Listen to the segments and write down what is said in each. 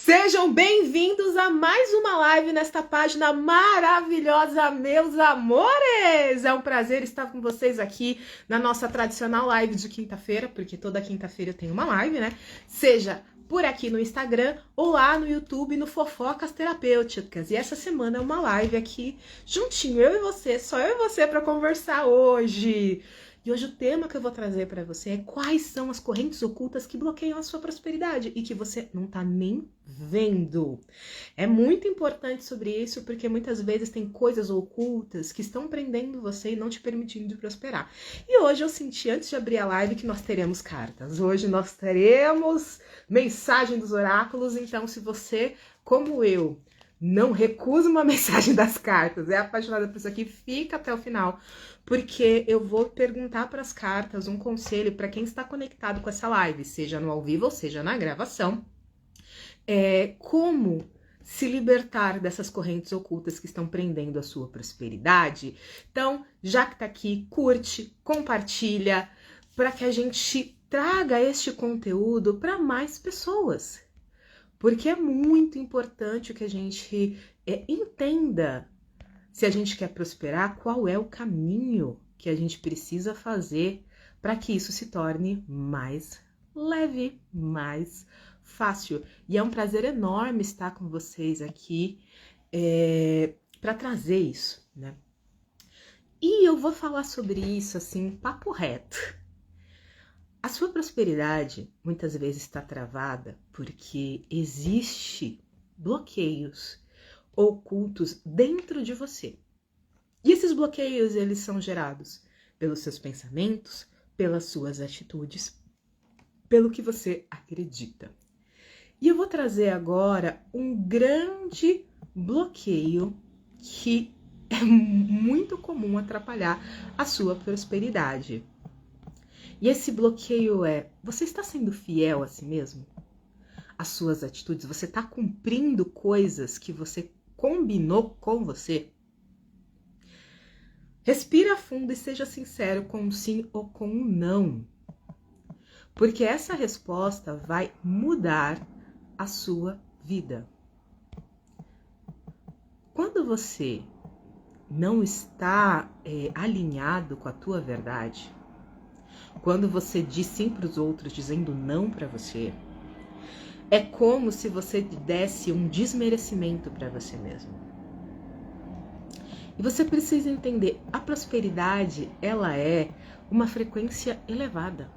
Sejam bem-vindos a mais uma live nesta página maravilhosa, meus amores! É um prazer estar com vocês aqui na nossa tradicional live de quinta-feira, porque toda quinta-feira eu tenho uma live, né? Seja por aqui no Instagram ou lá no YouTube, no Fofocas Terapêuticas. E essa semana é uma live aqui juntinho, eu e você, só eu e você para conversar hoje. E hoje o tema que eu vou trazer para você é quais são as correntes ocultas que bloqueiam a sua prosperidade e que você não tá nem vendo. É muito importante sobre isso porque muitas vezes tem coisas ocultas que estão prendendo você e não te permitindo prosperar. E hoje eu senti, antes de abrir a live, que nós teremos cartas. Hoje nós teremos mensagem dos oráculos, então se você, como eu, não recusa uma mensagem das cartas, é apaixonada por isso aqui, fica até o final, porque eu vou perguntar para as cartas um conselho para quem está conectado com essa live, seja no ao vivo ou seja na gravação, como se libertar dessas correntes ocultas que estão prendendo a sua prosperidade. Então, já que tá aqui, curte, compartilha, para que a gente traga este conteúdo para mais pessoas. Porque é muito importante que a gente entenda, se a gente quer prosperar, qual é o caminho que a gente precisa fazer para que isso se torne mais leve, mais fácil. E é um prazer enorme estar com vocês aqui para trazer isso, né? E eu vou falar sobre isso assim, papo reto. A sua prosperidade muitas vezes está travada porque existe bloqueios ocultos dentro de você. E esses bloqueios, eles são gerados pelos seus pensamentos, pelas suas atitudes, pelo que você acredita. E eu vou trazer agora um grande bloqueio que é muito comum atrapalhar a sua prosperidade. E esse bloqueio você está sendo fiel a si mesmo? As suas atitudes, você está cumprindo coisas que você combinou com você? Respira fundo e seja sincero com um sim ou com um não. Porque essa resposta vai mudar a sua vida. Quando você não está alinhado com a tua verdade, quando você diz sim para os outros dizendo não para você, é como se você desse um desmerecimento para você mesmo. E você precisa entender, a prosperidade, ela é uma frequência elevada.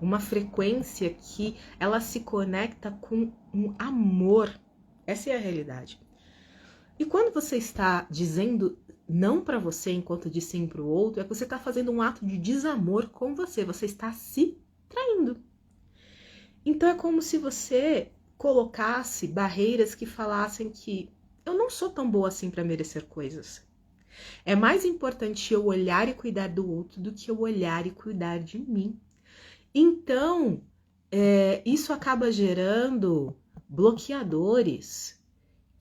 Uma frequência que ela se conecta com um amor. Essa é a realidade. E quando você está dizendo não para você enquanto diz sim para o outro, é que você está fazendo um ato de desamor com você. Você está se traindo. Então é como se você colocasse barreiras que falassem que eu não sou tão boa assim para merecer coisas. É mais importante eu olhar e cuidar do outro do que eu olhar e cuidar de mim. Então, isso acaba gerando bloqueadores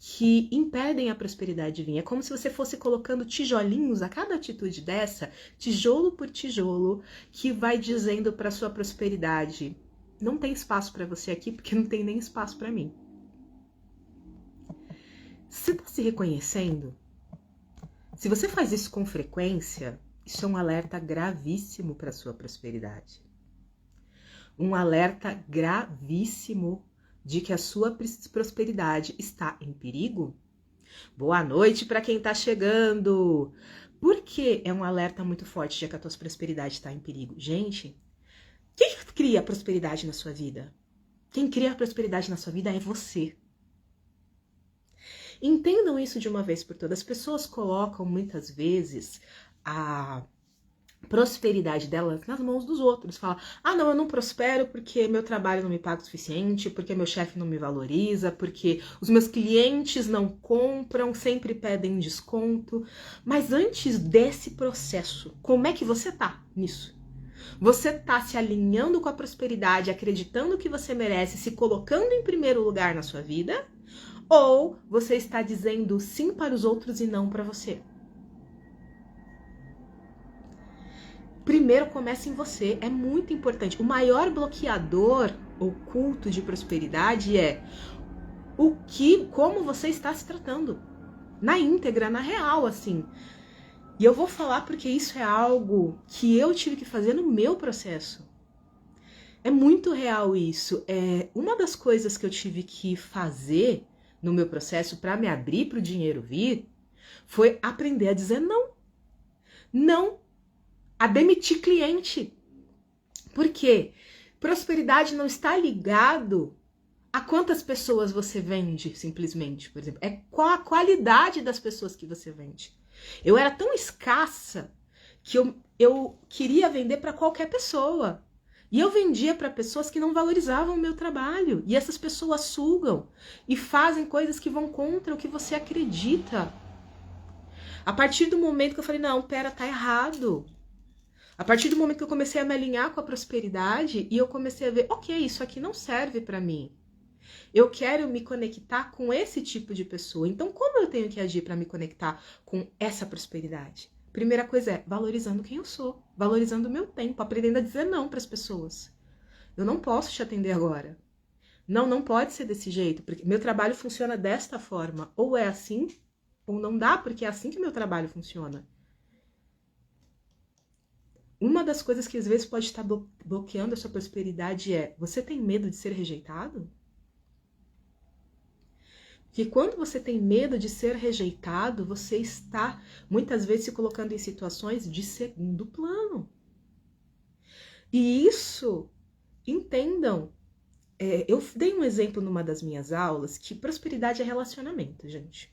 que impedem a prosperidade de vir. É como se você fosse colocando tijolinhos a cada atitude dessa, tijolo por tijolo, que vai dizendo para sua prosperidade: não tem espaço para você aqui porque não tem nem espaço para mim. Você está se reconhecendo? Se você faz isso com frequência, isso é um alerta gravíssimo para a sua prosperidade. Um alerta gravíssimo de que a sua prosperidade está em perigo. Boa noite para quem está chegando. Por que é um alerta muito forte de que a tua prosperidade está em perigo? Gente, quem cria a prosperidade na sua vida? Quem cria a prosperidade na sua vida é você. Entendam isso de uma vez por todas. As pessoas colocam muitas vezes a prosperidade delas nas mãos dos outros. Fala, não, eu não prospero porque meu trabalho não me paga o suficiente, porque meu chefe não me valoriza, porque os meus clientes não compram, sempre pedem desconto. Mas antes desse processo, como é que você tá nisso? Você tá se alinhando com a prosperidade, acreditando que você merece, se colocando em primeiro lugar na sua vida? Ou você está dizendo sim para os outros e não para você? Primeiro começa em você, é muito importante. O maior bloqueador oculto de prosperidade é como você está se tratando. Na íntegra, na real, assim. E eu vou falar porque isso é algo que eu tive que fazer no meu processo. É muito real isso. Uma das coisas que eu tive que fazer no meu processo para me abrir para o dinheiro vir foi aprender a dizer não. Não. A demitir cliente. Por quê? Prosperidade não está ligado a quantas pessoas você vende, simplesmente, por exemplo. É qual a qualidade das pessoas que você vende. Eu era tão escassa que eu queria vender para qualquer pessoa. E eu vendia para pessoas que não valorizavam o meu trabalho. E essas pessoas sugam e fazem coisas que vão contra o que você acredita. A partir do momento que eu falei, não, pera, tá errado. A partir do momento que eu comecei a me alinhar com a prosperidade e eu comecei a ver, ok, isso aqui não serve para mim. Eu quero me conectar com esse tipo de pessoa. Então, como eu tenho que agir para me conectar com essa prosperidade? Primeira coisa é valorizando quem eu sou, valorizando o meu tempo, aprendendo a dizer não para as pessoas. Eu não posso te atender agora. Não pode ser desse jeito, porque meu trabalho funciona desta forma. Ou é assim, ou não dá, porque é assim que meu trabalho funciona. Uma das coisas que às vezes pode estar bloqueando a sua prosperidade é: você tem medo de ser rejeitado? Porque quando você tem medo de ser rejeitado, você está muitas vezes se colocando em situações de segundo plano. E isso, entendam, eu dei um exemplo numa das minhas aulas que prosperidade é relacionamento, gente.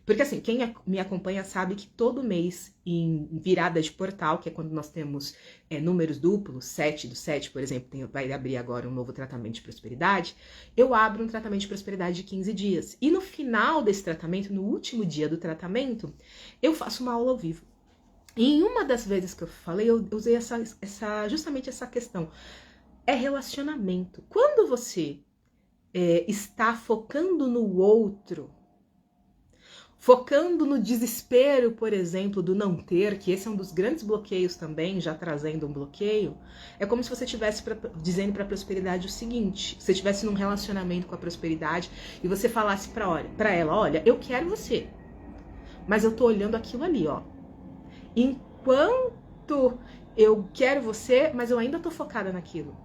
Porque assim, quem me acompanha sabe que todo mês, em virada de portal, que é quando nós temos números duplos, 7 do 7, por exemplo, vai abrir agora um novo tratamento de prosperidade, eu abro um tratamento de prosperidade de 15 dias. E no final desse tratamento, no último dia do tratamento, eu faço uma aula ao vivo. E em uma das vezes que eu falei, eu usei justamente essa questão. É relacionamento. Quando você está focando no outro, focando no desespero, por exemplo, do não ter, que esse é um dos grandes bloqueios também, já trazendo um bloqueio, é como se você estivesse dizendo para a prosperidade o seguinte: você estivesse num relacionamento com a prosperidade e você falasse para ela, olha, eu quero você, mas eu tô olhando aquilo ali, ó. Enquanto eu quero você, mas eu ainda tô focada naquilo.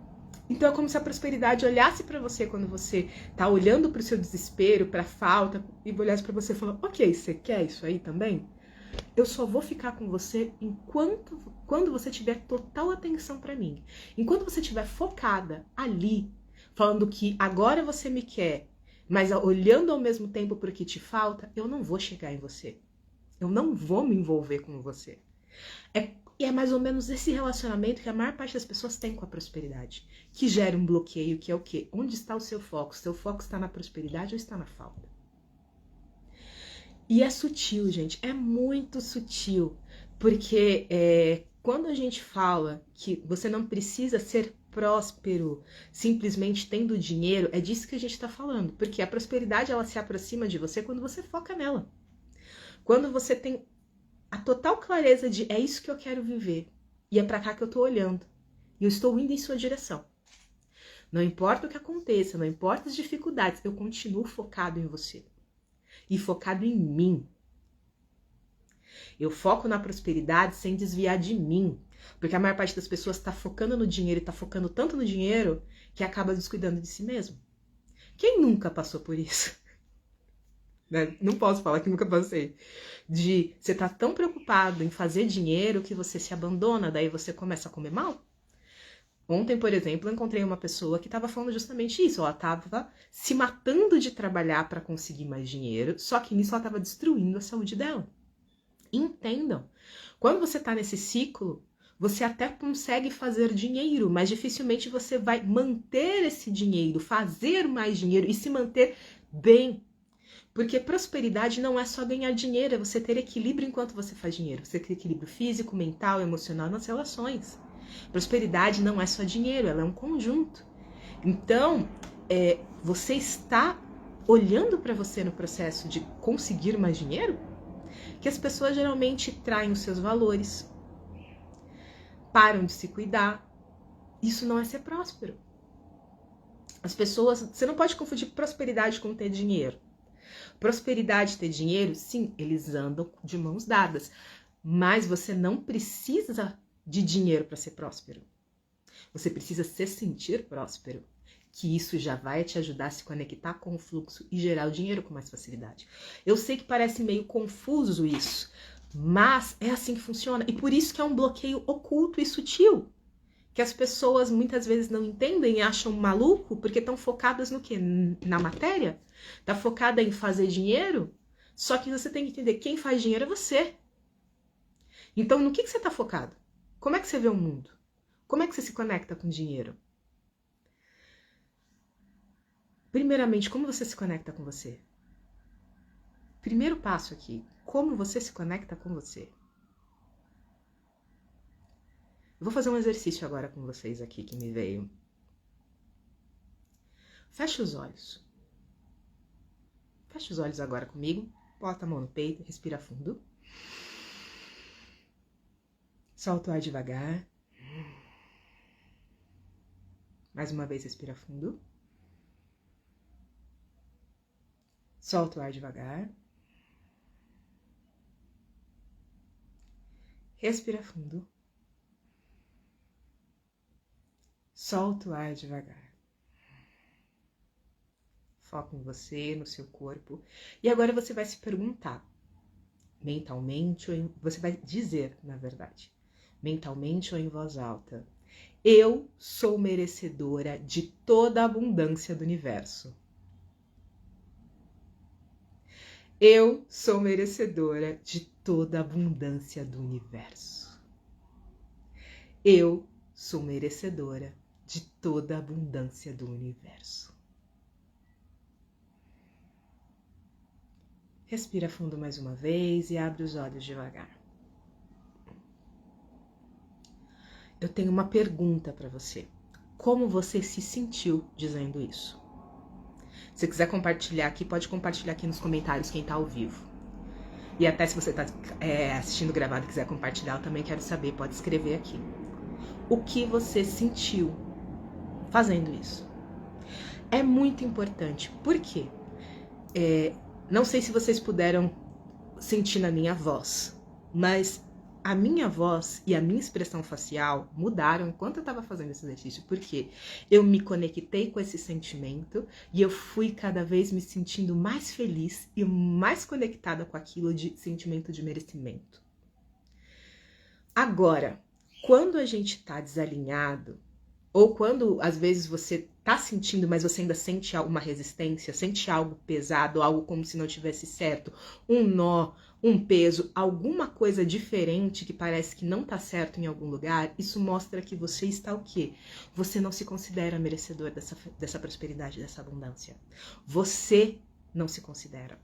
Então é como se a prosperidade olhasse para você quando você tá olhando para o seu desespero, para a falta, e olhasse para você e falando: ok, você quer isso aí também? Eu só vou ficar com você quando você tiver total atenção para mim. Enquanto você estiver focada ali, falando que agora você me quer, mas olhando ao mesmo tempo para o que te falta, eu não vou chegar em você. Eu não vou me envolver com você. E é mais ou menos esse relacionamento que a maior parte das pessoas tem com a prosperidade, que gera um bloqueio, que é o quê? Onde está o seu foco? Seu foco está na prosperidade ou está na falta? E é sutil, gente, é muito sutil, porque quando a gente fala que você não precisa ser próspero simplesmente tendo dinheiro, é disso que a gente está falando, porque a prosperidade ela se aproxima de você quando você foca nela. Quando você tem a total clareza de é isso que eu quero viver e é para cá que eu tô olhando e eu estou indo em sua direção. Não importa o que aconteça, não importa as dificuldades, eu continuo focado em você e focado em mim. Eu foco na prosperidade sem desviar de mim, porque a maior parte das pessoas está focando no dinheiro e está focando tanto no dinheiro que acaba descuidando de si mesmo. Quem nunca passou por isso? Não posso falar que nunca passei. De você tá tão preocupado em fazer dinheiro que você se abandona, daí você começa a comer mal. Ontem, por exemplo, eu encontrei uma pessoa que estava falando justamente isso. Ela estava se matando de trabalhar para conseguir mais dinheiro, só que nisso ela estava destruindo a saúde dela. Entendam, quando você tá nesse ciclo, você até consegue fazer dinheiro, mas dificilmente você vai manter esse dinheiro, fazer mais dinheiro e se manter bem. Porque prosperidade não é só ganhar dinheiro, é você ter equilíbrio enquanto você faz dinheiro. Você ter equilíbrio físico, mental, emocional nas relações. Prosperidade não é só dinheiro, ela é um conjunto. Então, você está olhando para você no processo de conseguir mais dinheiro? Que as pessoas geralmente traem os seus valores, param de se cuidar. Isso não é ser próspero. As pessoas, você não pode confundir prosperidade com ter dinheiro. Prosperidade e ter dinheiro, sim, eles andam de mãos dadas. Mas você não precisa de dinheiro para ser próspero. Você precisa se sentir próspero. Que isso já vai te ajudar a se conectar com o fluxo e gerar o dinheiro com mais facilidade. Eu sei que parece meio confuso isso, mas é assim que funciona. E por isso que é um bloqueio oculto e sutil. Que as pessoas muitas vezes não entendem e acham maluco porque estão focadas no quê? Na matéria? Tá focada em fazer dinheiro? Só que você tem que entender, quem faz dinheiro é você. Então, no que você tá focado? Como é que você vê o mundo? Como é que você se conecta com o dinheiro? Primeiramente, como você se conecta com você? Primeiro passo aqui, como você se conecta com você? Eu vou fazer um exercício agora com vocês aqui que me veio. Feche os olhos. Feche os olhos agora comigo. Bota a mão no peito, respira fundo. Solta o ar devagar. Mais uma vez, respira fundo. Solta o ar devagar. Respira fundo. Solta o ar devagar. Foca em você, no seu corpo. E agora você vai se perguntar, mentalmente, ou você vai dizer, na verdade, mentalmente ou em voz alta: eu sou merecedora de toda a abundância do universo. Eu sou merecedora de toda a abundância do universo. Eu sou merecedora de toda a abundância do universo. Respira fundo mais uma vez e abre os olhos devagar. Eu tenho uma pergunta para você. Como você se sentiu dizendo isso? Se você quiser compartilhar aqui, pode compartilhar aqui nos comentários quem está ao vivo. E até se você está assistindo gravado e quiser compartilhar, eu também quero saber, pode escrever aqui. O que você sentiu fazendo isso? É muito importante. Por quê? Não sei se vocês puderam sentir na minha voz, mas a minha voz e a minha expressão facial mudaram enquanto eu estava fazendo esse exercício, porque eu me conectei com esse sentimento e eu fui cada vez me sentindo mais feliz e mais conectada com aquilo de sentimento de merecimento. Agora, quando a gente está desalinhado, ou quando às vezes você tá sentindo, mas você ainda sente uma resistência, sente algo pesado, algo como se não tivesse certo, um nó, um peso, alguma coisa diferente que parece que não tá certo em algum lugar, isso mostra que você está o quê? Você não se considera merecedor dessa prosperidade, dessa abundância. Você não se considera.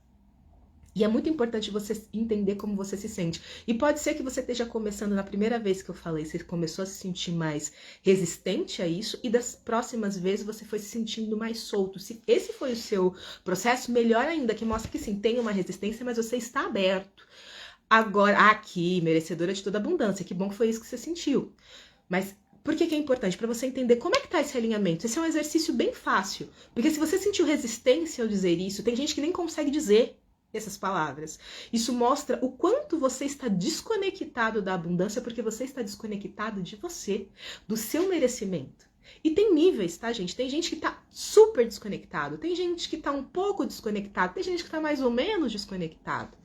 E é muito importante você entender como você se sente. E pode ser que você esteja começando, na primeira vez que eu falei, você começou a se sentir mais resistente a isso, e das próximas vezes você foi se sentindo mais solto. Se esse foi o seu processo, melhor ainda, que mostra que sim, tem uma resistência, mas você está aberto. Agora, aqui, merecedora de toda abundância, que bom que foi isso que você sentiu. Mas por que é importante? Para você entender como é que tá esse alinhamento. Esse é um exercício bem fácil. Porque se você sentiu resistência ao dizer isso, tem gente que nem consegue dizer essas palavras. Isso mostra o quanto você está desconectado da abundância, porque você está desconectado de você, do seu merecimento. E tem níveis, tá, gente? Tem gente que tá super desconectado, tem gente que tá um pouco desconectado, tem gente que tá mais ou menos desconectado.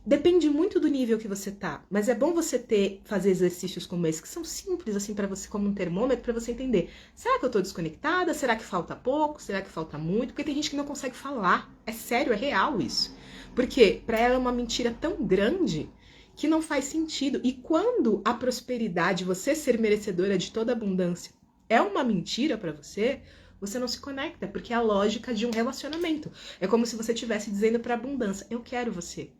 Depende muito do nível que você tá, mas é bom você fazer exercícios como esse, que são simples, assim, para você, como um termômetro, para você entender. Será que eu tô desconectada? Será que falta pouco? Será que falta muito? Porque tem gente que não consegue falar. É sério, é real isso. Porque para ela é uma mentira tão grande que não faz sentido. E quando a prosperidade, você ser merecedora de toda abundância, é uma mentira para você, você não se conecta, porque é a lógica de um relacionamento. É como se você estivesse dizendo para a abundância: eu quero você,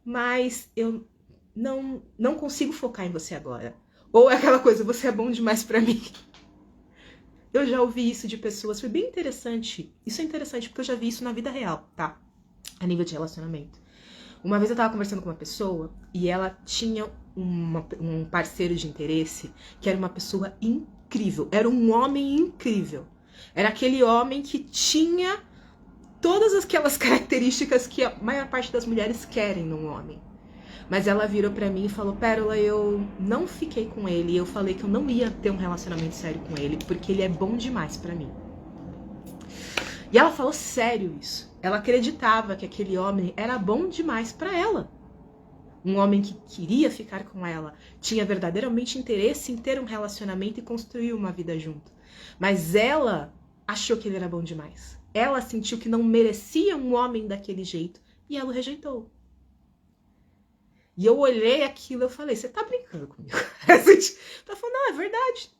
mas eu não consigo focar em você agora. Ou é aquela coisa: você é bom demais pra mim. Eu já ouvi isso de pessoas, foi bem interessante. Isso é interessante porque eu já vi isso na vida real, tá? A nível de relacionamento. Uma vez eu tava conversando com uma pessoa e ela tinha um parceiro de interesse que era uma pessoa incrível. Era um homem incrível. Era aquele homem que tinha todas aquelas características que a maior parte das mulheres querem num homem. Mas ela virou pra mim e falou: Pérola, eu não fiquei com ele. Eu falei que eu não ia ter um relacionamento sério com ele, porque ele é bom demais pra mim. E ela falou sério isso. Ela acreditava que aquele homem era bom demais pra ela. Um homem que queria ficar com ela, tinha verdadeiramente interesse em ter um relacionamento e construir uma vida junto. Mas ela achou que ele era bom demais. Ela sentiu que não merecia um homem daquele jeito e ela o rejeitou. E eu olhei aquilo e eu falei: você tá brincando comigo? Ela falou: não, é verdade.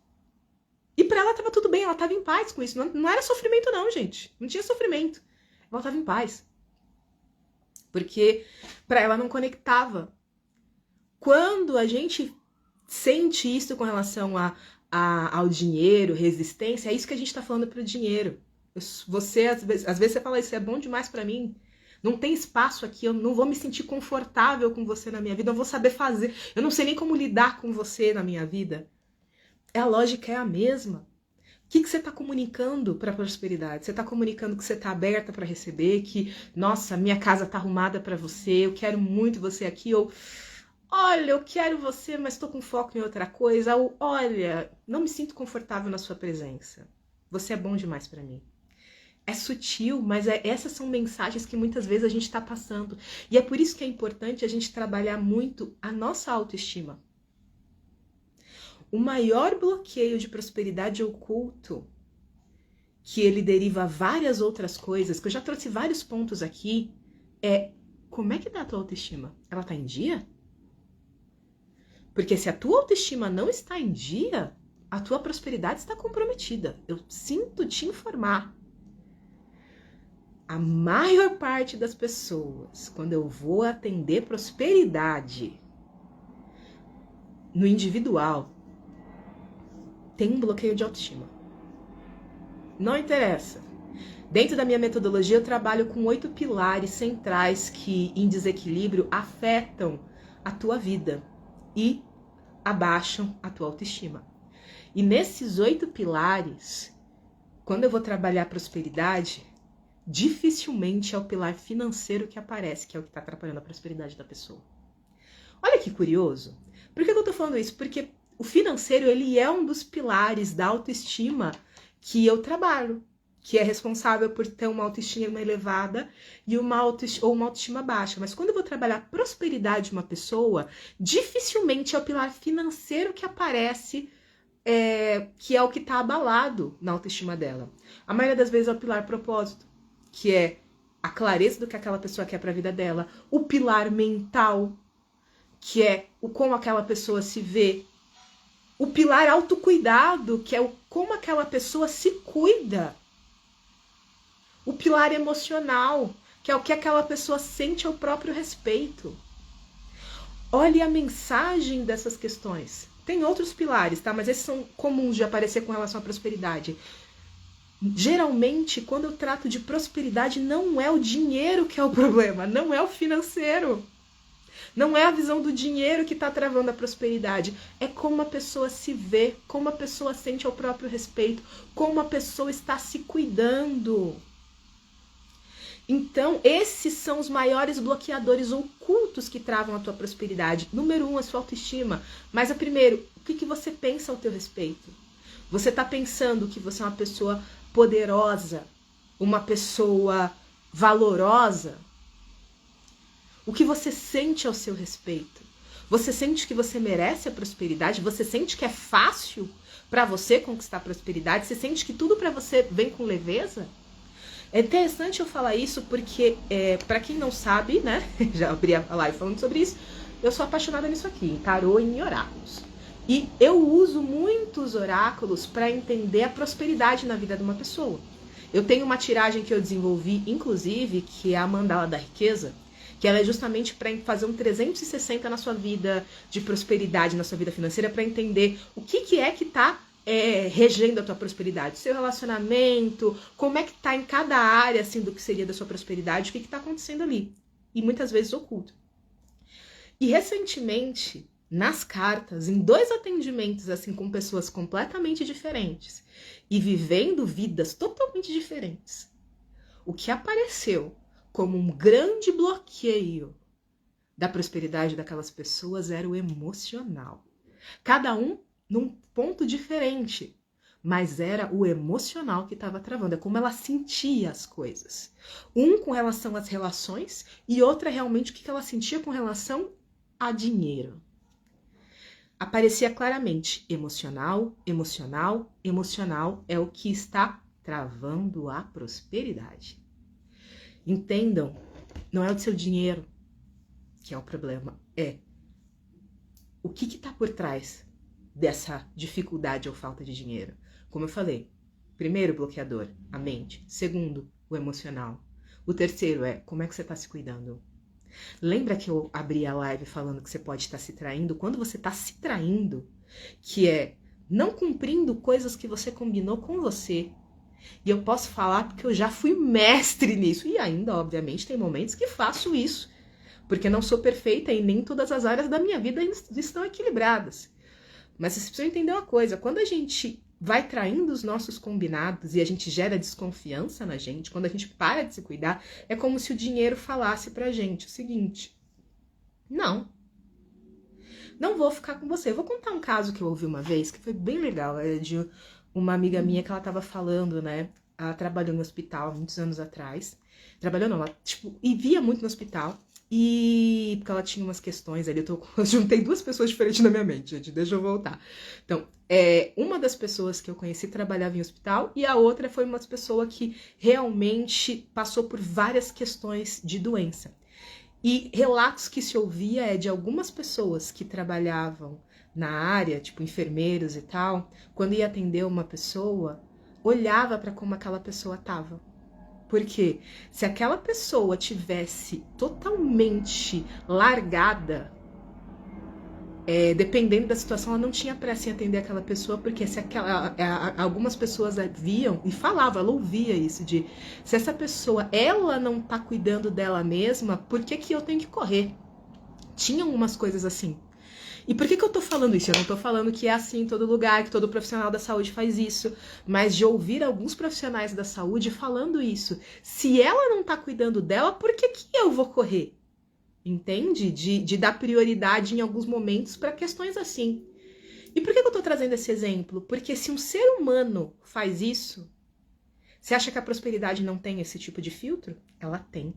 E pra ela tava tudo bem, ela tava em paz com isso. Não era sofrimento não, gente. Não tinha sofrimento. Ela tava em paz. Porque pra ela não conectava. Quando a gente sente isso com relação ao dinheiro, resistência, é isso que a gente tá falando pro dinheiro. Você, às vezes você fala: isso é bom demais pra mim. Não tem espaço aqui, eu não vou me sentir confortável com você na minha vida, eu não vou saber fazer, eu não sei nem como lidar com você na minha vida. A lógica é a mesma. O que você está comunicando para a prosperidade? Você está comunicando que você está aberta para receber, que, nossa, minha casa está arrumada para você, eu quero muito você aqui, ou, olha, eu quero você, mas estou com foco em outra coisa, ou, olha, não me sinto confortável na sua presença. Você é bom demais para mim. É sutil, mas essas são mensagens que muitas vezes a gente está passando. E é por isso que é importante a gente trabalhar muito a nossa autoestima. O maior bloqueio de prosperidade oculto, que ele deriva várias outras coisas, que eu já trouxe vários pontos aqui, é: como é que tá a tua autoestima? Ela tá em dia? Porque se a tua autoestima não está em dia, a tua prosperidade está comprometida. Eu sinto te informar. A maior parte das pessoas, quando eu vou atender prosperidade no individual, tem um bloqueio de autoestima. Não interessa. Dentro da minha metodologia, eu trabalho com 8 pilares centrais que, em desequilíbrio, afetam a tua vida e abaixam a tua autoestima. E nesses 8 pilares, quando eu vou trabalhar prosperidade, dificilmente é o pilar financeiro que aparece, que é o que está atrapalhando a prosperidade da pessoa. Olha que curioso. Por que eu tô falando isso? Porque o financeiro, ele é um dos pilares da autoestima que eu trabalho, que é responsável por ter uma autoestima elevada e uma autoestima baixa. Mas quando eu vou trabalhar prosperidade de uma pessoa, dificilmente é o pilar financeiro que aparece, que é o que está abalado na autoestima dela. A maioria das vezes é o pilar propósito, que é a clareza do que aquela pessoa quer para a vida dela. O pilar mental, que é o como aquela pessoa se vê. O pilar autocuidado, que é o como aquela pessoa se cuida. O pilar emocional, que é o que aquela pessoa sente ao próprio respeito. Olhe a mensagem dessas questões. Tem outros pilares, tá? Mas esses são comuns de aparecer com relação à prosperidade. Geralmente, quando eu trato de prosperidade, não é o dinheiro que é o problema, não é o financeiro. Não é a visão do dinheiro que está travando a prosperidade. É como a pessoa se vê, como a pessoa sente ao próprio respeito, como a pessoa está se cuidando. Então, esses são os maiores bloqueadores ocultos que travam a tua prosperidade. Número 1, a sua autoestima. Mas, primeiro, o que você pensa ao teu respeito? Você está pensando que você é uma pessoa poderosa, uma pessoa valorosa? O que você sente ao seu respeito? Você sente que você merece a prosperidade? Você sente que é fácil para você conquistar a prosperidade? Você sente que tudo para você vem com leveza? É interessante eu falar isso porque, para quem não sabe, né, já abri a live falando sobre isso, eu sou apaixonada nisso aqui, em tarô e em oráculos. E eu uso muitos oráculos para entender a prosperidade na vida de uma pessoa. Eu tenho uma tiragem que eu desenvolvi, inclusive, que é a Mandala da Riqueza, que ela é justamente para fazer um 360 na sua vida de prosperidade, na sua vida financeira, para entender o que é que está regendo a tua prosperidade, seu relacionamento, como é que está em cada área assim, do que seria da sua prosperidade, o que está acontecendo ali. E muitas vezes oculto. E recentemente, nas cartas, em 2 atendimentos, assim, com pessoas completamente diferentes e vivendo vidas totalmente diferentes, o que apareceu como um grande bloqueio da prosperidade daquelas pessoas era o emocional. Cada um num ponto diferente, mas era o emocional que estava travando, é como ela sentia as coisas. Um com relação às relações e outra realmente o que ela sentia com relação a dinheiro. Aparecia claramente emocional, emocional, emocional é o que está travando a prosperidade. Entendam, não é o seu dinheiro que é o problema, é o que está por trás dessa dificuldade ou falta de dinheiro. Como eu falei, primeiro bloqueador, a mente. Segundo, o emocional. O terceiro é como é que você está se cuidando. Lembra que eu abri a live falando que você pode estar se traindo? Quando você está se traindo, que é não cumprindo coisas que você combinou com você. E eu posso falar porque eu já fui mestre nisso. E ainda, obviamente, tem momentos que faço isso. Porque não sou perfeita e nem todas as áreas da minha vida estão equilibradas. Mas vocês precisam entender uma coisa. Quando a gente vai traindo os nossos combinados e a gente gera desconfiança na gente, quando a gente para de se cuidar, é como se o dinheiro falasse pra gente o seguinte: não vou ficar com você. Eu vou contar um caso que eu ouvi uma vez, que foi bem legal. É de uma amiga minha que ela tava falando, né? Ela trabalhou no hospital muitos anos atrás. Trabalhou não, ela e via muito no hospital. E porque ela tinha umas questões ali, eu juntei 2 pessoas diferentes na minha mente, gente, deixa eu voltar. Então, uma das pessoas que eu conheci trabalhava em hospital e a outra foi uma pessoa que realmente passou por várias questões de doença. E relatos que se ouvia é de algumas pessoas que trabalhavam na área, tipo enfermeiros e tal, quando ia atender uma pessoa, olhava para como aquela pessoa estava. Porque se aquela pessoa tivesse totalmente largada, dependendo da situação, ela não tinha pressa em atender aquela pessoa, porque se algumas pessoas viam e falavam, ela ouvia isso, de se essa pessoa, ela não tá cuidando dela mesma, por que eu tenho que correr? Tinham umas coisas assim. E por que eu tô falando isso? Eu não tô falando que é assim em todo lugar, que todo profissional da saúde faz isso, mas de ouvir alguns profissionais da saúde falando isso. Se ela não tá cuidando dela, por que eu vou correr? Entende? De dar prioridade em alguns momentos para questões assim. E por que eu tô trazendo esse exemplo? Porque se um ser humano faz isso, você acha que a prosperidade não tem esse tipo de filtro? Ela tem.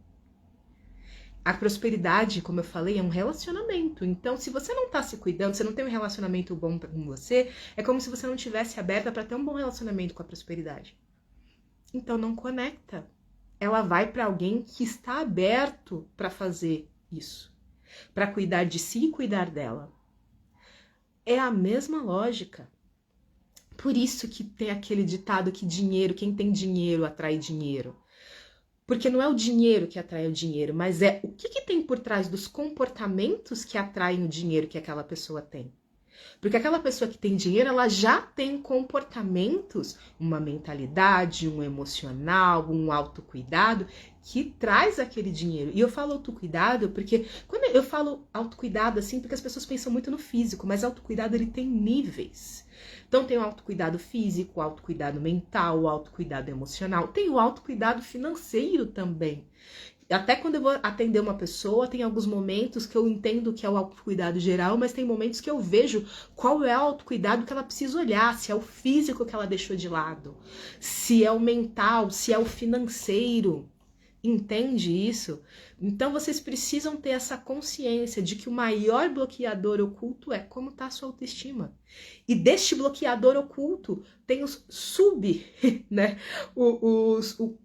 A prosperidade, como eu falei, é um relacionamento. Então, se você não tá se cuidando, você não tem um relacionamento bom com você, é como se você não tivesse aberta para ter um bom relacionamento com a prosperidade. Então, não conecta. Ela vai para alguém que está aberto para fazer isso, para cuidar de si e cuidar dela. É a mesma lógica. Por isso que tem aquele ditado que quem tem dinheiro atrai dinheiro. Porque não é o dinheiro que atrai o dinheiro, mas é o que tem por trás dos comportamentos que atraem o dinheiro que aquela pessoa tem. Porque aquela pessoa que tem dinheiro, ela já tem comportamentos, uma mentalidade, um emocional, um autocuidado que traz aquele dinheiro. E eu falo autocuidado porque quando eu falo autocuidado assim, porque as pessoas pensam muito no físico, mas autocuidado ele tem níveis. Então tem o autocuidado físico, o autocuidado mental, o autocuidado emocional, tem o autocuidado financeiro também. Até quando eu vou atender uma pessoa, tem alguns momentos que eu entendo que é o autocuidado geral, mas tem momentos que eu vejo qual é o autocuidado que ela precisa olhar, se é o físico que ela deixou de lado, se é o mental, se é o financeiro. Entende isso? Então vocês precisam ter essa consciência de que o maior bloqueador oculto é como está a sua autoestima. E deste bloqueador oculto tem os né?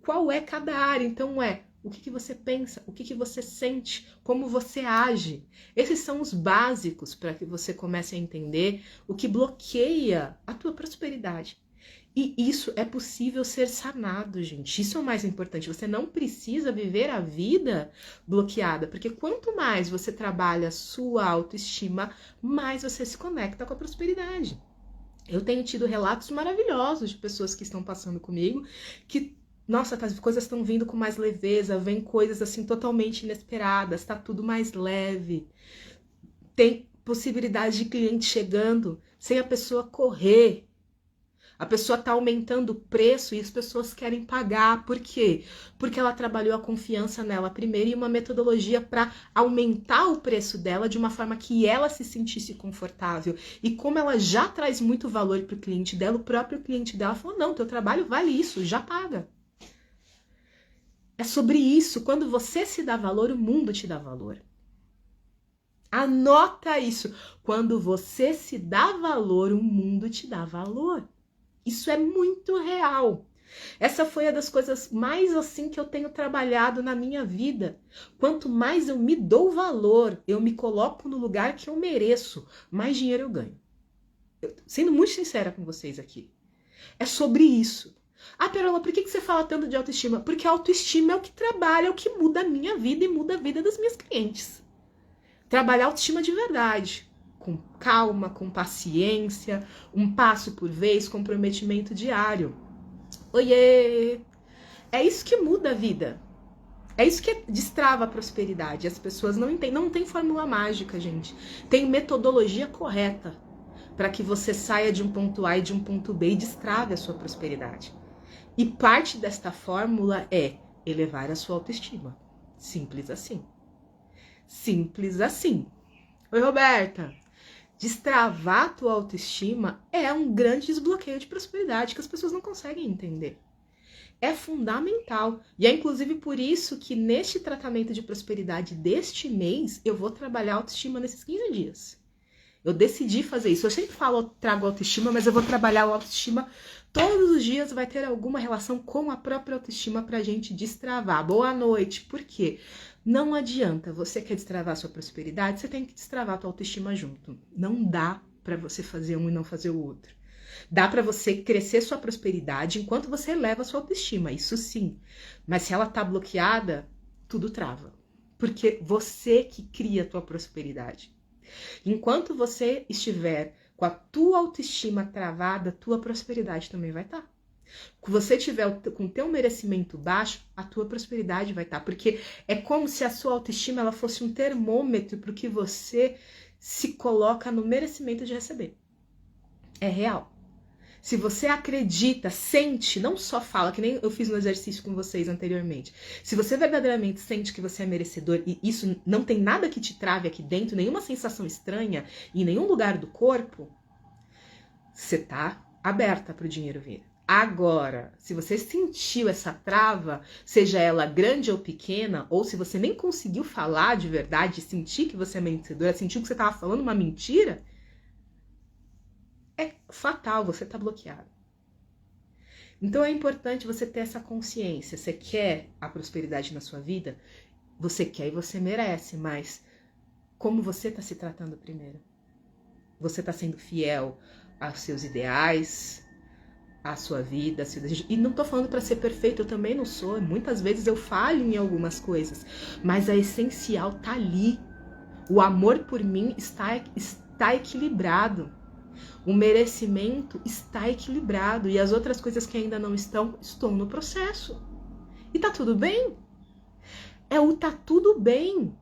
Qual é cada área. Então o que você pensa, o que você sente, como você age. Esses são os básicos para que você comece a entender o que bloqueia a tua prosperidade. E isso é possível ser sanado, gente. Isso é o mais importante. Você não precisa viver a vida bloqueada, porque quanto mais você trabalha a sua autoestima, mais você se conecta com a prosperidade. Eu tenho tido relatos maravilhosos de pessoas que estão passando comigo, que, nossa, as coisas estão vindo com mais leveza, vem coisas assim totalmente inesperadas, tá tudo mais leve. Tem possibilidade de cliente chegando sem a pessoa correr. A pessoa está aumentando o preço e as pessoas querem pagar. Por quê? Porque ela trabalhou a confiança nela primeiro e uma metodologia para aumentar o preço dela de uma forma que ela se sentisse confortável. E como ela já traz muito valor para o cliente dela, o próprio cliente dela falou, não, teu trabalho vale isso, já paga. É sobre isso. Quando você se dá valor, o mundo te dá valor. Anota isso. Quando você se dá valor, o mundo te dá valor. Isso é muito real. Essa foi uma das coisas mais assim que eu tenho trabalhado na minha vida. Quanto mais eu me dou valor, eu me coloco no lugar que eu mereço, mais dinheiro eu ganho. Sendo muito sincera com vocês aqui. É sobre isso. Ah, Perola, por que você fala tanto de autoestima? Porque a autoestima é o que trabalha, é o que muda a minha vida e muda a vida das minhas clientes. Trabalhar autoestima de verdade. Com calma, com paciência, um passo por vez, comprometimento diário. Oiê! É isso que muda a vida. É isso que destrava a prosperidade. As pessoas não entendem. Não tem fórmula mágica, gente. Tem metodologia correta para que você saia de um ponto A e de um ponto B e destrave a sua prosperidade. E parte desta fórmula é elevar a sua autoestima. Simples assim. Simples assim. Oi, Roberta. Destravar a tua autoestima é um grande desbloqueio de prosperidade que as pessoas não conseguem entender. É fundamental. E é inclusive por isso que neste tratamento de prosperidade deste mês, eu vou trabalhar a autoestima nesses 15 dias. Eu decidi fazer isso. Eu sempre falo, trago autoestima, mas eu vou trabalhar a autoestima todos os dias. Vai ter alguma relação com a própria autoestima pra gente destravar. Boa noite. Por quê? Não adianta. Você quer destravar sua prosperidade, você tem que destravar a tua autoestima junto. Não dá pra você fazer um e não fazer o outro. Dá pra você crescer sua prosperidade enquanto você eleva a sua autoestima. Isso sim. Mas se ela tá bloqueada, tudo trava. Porque você que cria a tua prosperidade. Enquanto você estiver com a tua autoestima travada, tua prosperidade também vai estar. Se você tiver com o teu merecimento baixo, a tua prosperidade vai estar. Porque é como se a sua autoestima ela fosse um termômetro para o que você se coloca no merecimento de receber. É real. Se você acredita, sente, não só fala, que nem eu fiz no exercício com vocês anteriormente. Se você verdadeiramente sente que você é merecedor e isso não tem nada que te trave aqui dentro, nenhuma sensação estranha em nenhum lugar do corpo, você tá aberta para o dinheiro vir. Agora, se você sentiu essa trava, seja ela grande ou pequena, ou se você nem conseguiu falar de verdade, sentir que você é merecedora, sentiu que você estava falando uma mentira, é fatal, você está bloqueado. Então é importante você ter essa consciência. Você quer a prosperidade na sua vida? Você quer e você merece, mas como você está se tratando primeiro? Você está sendo fiel aos seus ideais, à sua vida, ao seu desejo? E não estou falando para ser perfeito, eu também não sou. Muitas vezes eu falho em algumas coisas, mas a essencial está ali. O amor por mim está equilibrado. O merecimento está equilibrado e as outras coisas que ainda não estão no processo. E tá tudo bem? É o tá tudo bem.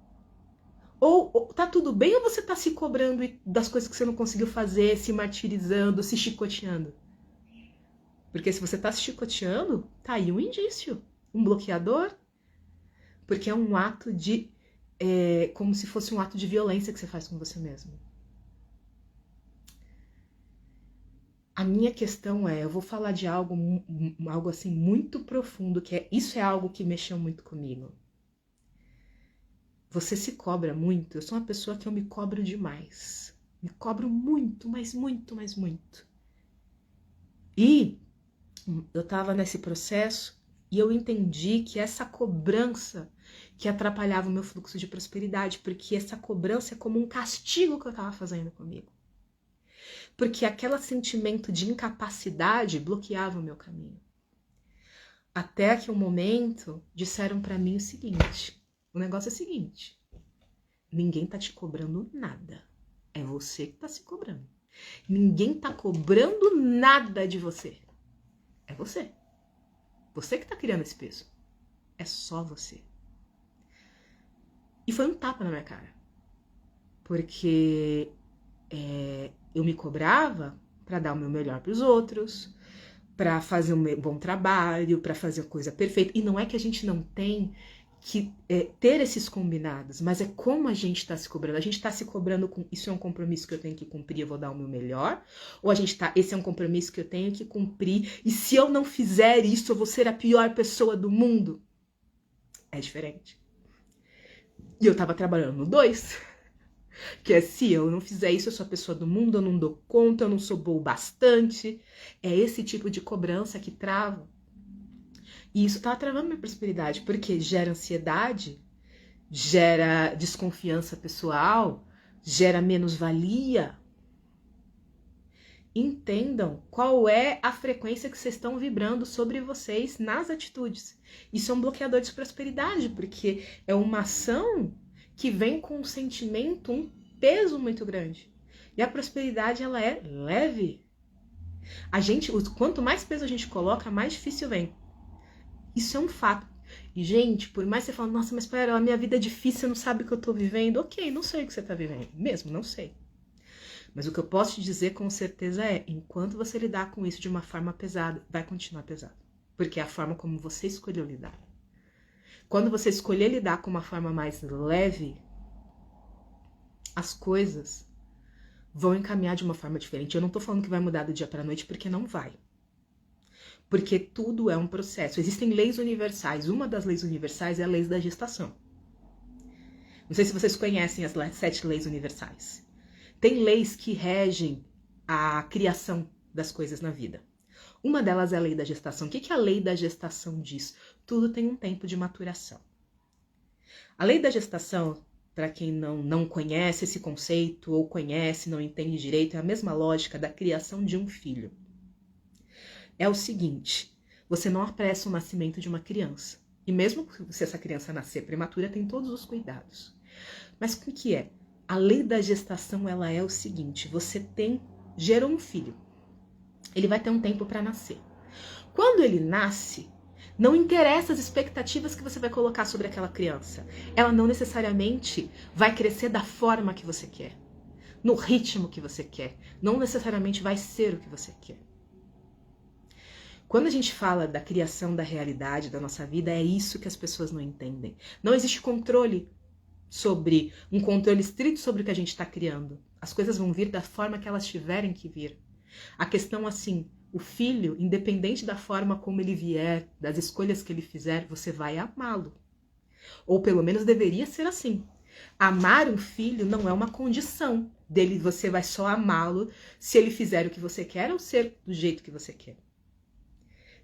Ou tá tudo bem ou você tá se cobrando das coisas que você não conseguiu fazer, se martirizando, se chicoteando? Porque se você tá se chicoteando, tá aí um indício, um bloqueador. Porque é um ato de... como se fosse um ato de violência que você faz com você mesmo. A minha questão eu vou falar de algo assim muito profundo, isso é algo que mexeu muito comigo. Você se cobra muito? Eu sou uma pessoa que eu me cobro demais. Me cobro muito, mas muito, mas muito. E eu tava nesse processo e eu entendi que essa cobrança que atrapalhava o meu fluxo de prosperidade, porque essa cobrança é como um castigo que eu tava fazendo comigo. Porque aquele sentimento de incapacidade bloqueava o meu caminho. Até que um momento disseram pra mim o seguinte, o negócio é o seguinte, ninguém tá te cobrando nada, é você que tá se cobrando. Ninguém tá cobrando nada de você, é você. Você que tá criando esse peso, é só você. E foi um tapa na minha cara. Porque eu me cobrava para dar o meu melhor para os outros, para fazer um bom trabalho, para fazer a coisa perfeita. E não é que a gente não tem que ter esses combinados, mas é como a gente está se cobrando. A gente está se cobrando com isso é um compromisso que eu tenho que cumprir, eu vou dar o meu melhor, ou a gente tá, esse é um compromisso que eu tenho que cumprir, e se eu não fizer isso, eu vou ser a pior pessoa do mundo. É diferente. E eu tava trabalhando no 2, que é se eu não fizer isso, eu sou a pessoa do mundo, eu não dou conta, eu não sou boa o bastante. É esse tipo de cobrança que trava. E isso tá travando minha prosperidade, porque gera ansiedade, gera desconfiança pessoal, gera menos-valia. Entendam qual é a frequência que vocês estão vibrando sobre vocês nas atitudes. Isso é um bloqueador de prosperidade, porque é uma ação que vem com um sentimento, um peso muito grande. E a prosperidade, ela é leve. Quanto mais peso a gente coloca, mais difícil vem. Isso é um fato. E, gente, por mais que você fale, nossa, mas pera, a minha vida é difícil, você não sabe o que eu tô vivendo. Ok, não sei o que você tá vivendo. Mesmo, não sei. Mas o que eu posso te dizer com certeza é, enquanto você lidar com isso de uma forma pesada, vai continuar pesado. Porque é a forma como você escolheu lidar. Quando você escolher lidar com uma forma mais leve, as coisas vão encaminhar de uma forma diferente. Eu não tô falando que vai mudar do dia pra noite, porque não vai. Porque tudo é um processo. Existem leis universais. Uma das leis universais é a lei da gestação. Não sei se vocês conhecem as 7 leis universais. Tem leis que regem a criação das coisas na vida. Uma delas é a lei da gestação. O que a lei da gestação diz? Tudo tem um tempo de maturação. A lei da gestação, para quem não conhece esse conceito, ou conhece, não entende direito, é a mesma lógica da criação de um filho. É o seguinte, você não apressa o nascimento de uma criança. E mesmo se essa criança nascer prematura, tem todos os cuidados. Mas o que é? A lei da gestação, ela é o seguinte, você gerou um filho. Ele vai ter um tempo para nascer. Quando ele nasce, não interessa as expectativas que você vai colocar sobre aquela criança. Ela não necessariamente vai crescer da forma que você quer, no ritmo que você quer. Não necessariamente vai ser o que você quer. Quando a gente fala da criação da realidade da nossa vida, é isso que as pessoas não entendem. Não existe controle um controle estrito sobre o que a gente está criando. As coisas vão vir da forma que elas tiverem que vir. A questão assim, o filho, independente da forma como ele vier, das escolhas que ele fizer, você vai amá-lo. Ou pelo menos deveria ser assim. Amar um filho não é uma condição dele, você vai só amá-lo se ele fizer o que você quer ou ser do jeito que você quer.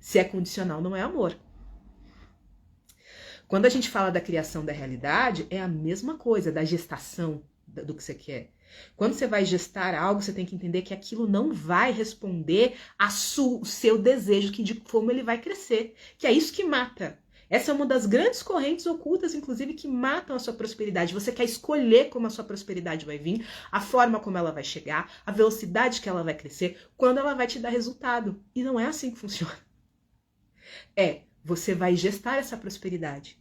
Se é condicional, não é amor. Quando a gente fala da criação da realidade, é a mesma coisa, da gestação do que você quer. Quando você vai gestar algo, você tem que entender que aquilo não vai responder ao seu desejo de como ele vai crescer. Que é isso que mata. Essa é uma das grandes correntes ocultas, inclusive, que matam a sua prosperidade. Você quer escolher como a sua prosperidade vai vir, a forma como ela vai chegar, a velocidade que ela vai crescer, quando ela vai te dar resultado. E não é assim que funciona. Você vai gestar essa prosperidade